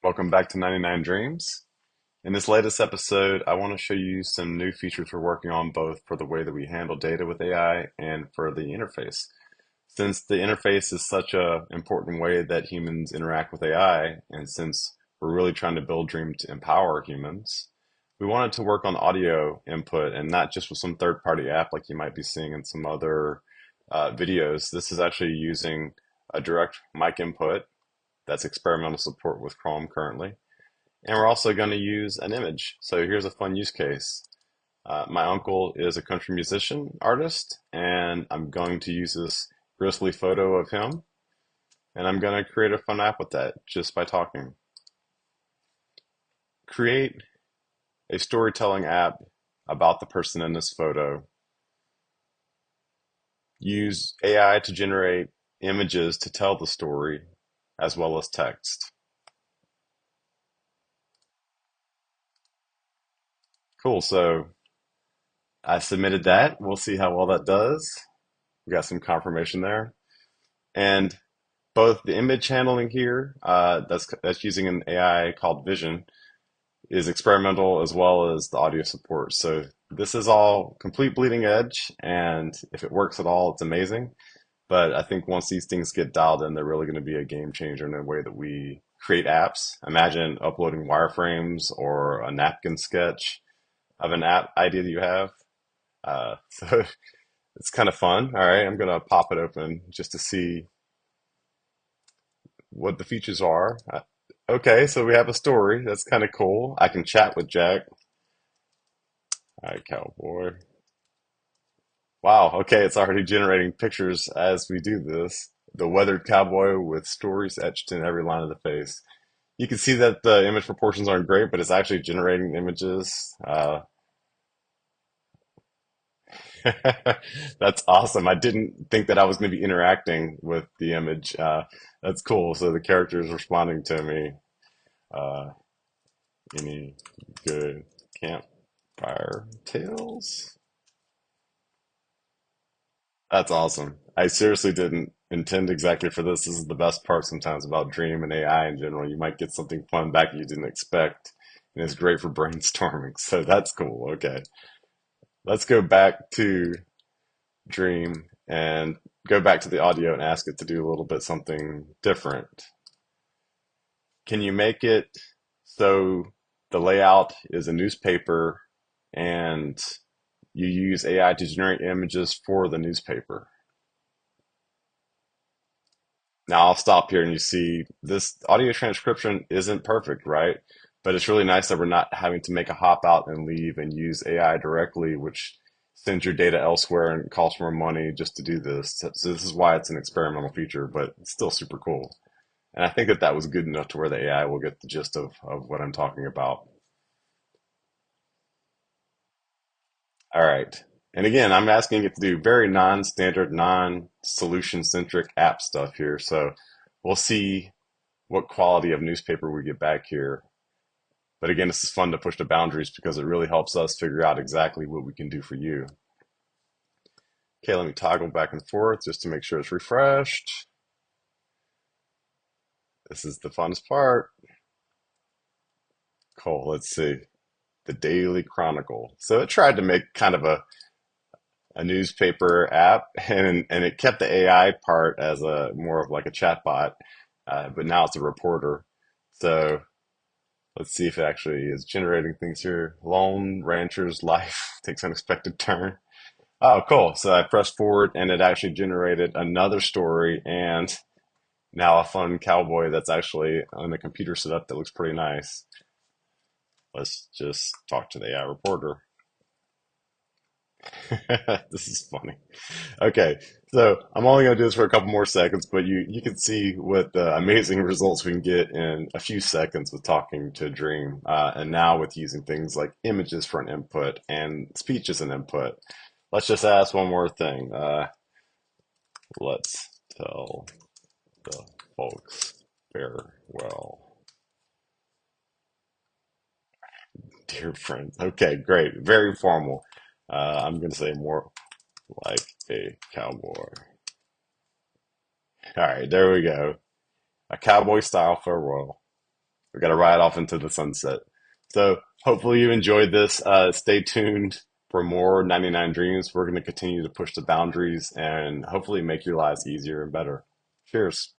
Welcome back to 99 Dreams. In this latest episode, I want to show you some new features we're working on both for the way that we handle data with AI and for the interface. Since the interface is such an important way that humans interact with AI, and since we're really trying to build Dream to empower humans, we wanted to work on audio input and not just with some third-party app like you might be seeing in some other videos. This is actually using a direct mic input. That's experimental support with Chrome currently. And we're also going to use an image. So here's a fun use case. My uncle is a country musician artist, and I'm going to use this grisly photo of him, and I'm going to create a fun app with that just by talking. Create a storytelling app about the person in this photo. Use AI to generate images to tell the story, as well as text. Cool, so I submitted that. We'll see how well that does. We got some confirmation there. And both the image handling here, that's using an AI called Vision, is experimental as well as the audio support. So this is all complete bleeding edge, and if it works at all, it's amazing. But I think once these things get dialed in, they're really going to be a game changer in the way that we create apps. Imagine uploading wireframes or a napkin sketch of an app idea that you have. So it's kind of fun. All right, I'm gonna pop it open just to see what the features are. Okay, so we have a story. That's kind of cool. I can chat with Jack. All right, cowboy. Wow, okay, it's already generating pictures as we do this. The weathered cowboy with stories etched in every line of the face. You can see that the image proportions aren't great, but it's actually generating images. That's awesome. I didn't think that I was going to be interacting with the image. That's cool. So the character is responding to me. Uh, any good campfire tales? That's awesome. I seriously didn't intend exactly for this. This is the best part sometimes about Dream and AI in general. You might get something fun back you didn't expect, and it's great for brainstorming. So that's cool. Okay. Let's go back to Dream and go back to the audio and ask it to do a little bit something different. Can you make it so the layout is a newspaper and you use AI to generate images for the newspaper? Now I'll stop here and you see this audio transcription isn't perfect, right? But it's really nice that we're not having to make a hop out and leave and use AI directly, which sends your data elsewhere and costs more money just to do this. So this is why it's an experimental feature, but it's still super cool. And I think that that was good enough to where the AI will get the gist of what I'm talking about. All right. And again, I'm asking it to do very non-standard, non-solution centric app stuff here. So we'll see what quality of newspaper we get back here. But again, this is fun to push the boundaries because it really helps us figure out exactly what we can do for you. Okay, let me toggle back and forth just to make sure it's refreshed. This is the funnest part. Cool, let's see. The Daily Chronicle. So it tried to make kind of a newspaper app, and it kept the AI part as a more of like a chatbot, but now it's a reporter. So let's see if it actually is generating things here. Lone rancher's life takes an unexpected turn. Oh, cool. So I pressed forward and it actually generated another story and now a fun cowboy that's actually on a computer setup that looks pretty nice. Let's just talk to the AI reporter. This is funny. Okay, so I'm only going to do this for a couple more seconds, but you can see what the amazing results we can get in a few seconds with talking to Dream, and now with using things like images for an input and speech as an input. Let's just ask one more thing. Let's tell the folks farewell, dear friend. Okay, great. Very formal. I'm going to say more like a cowboy. All right, there we go. A cowboy style farewell. We got to ride off into the sunset. So hopefully you enjoyed this. Stay tuned for more 99 Dreams. We're going to continue to push the boundaries and hopefully make your lives easier and better. Cheers.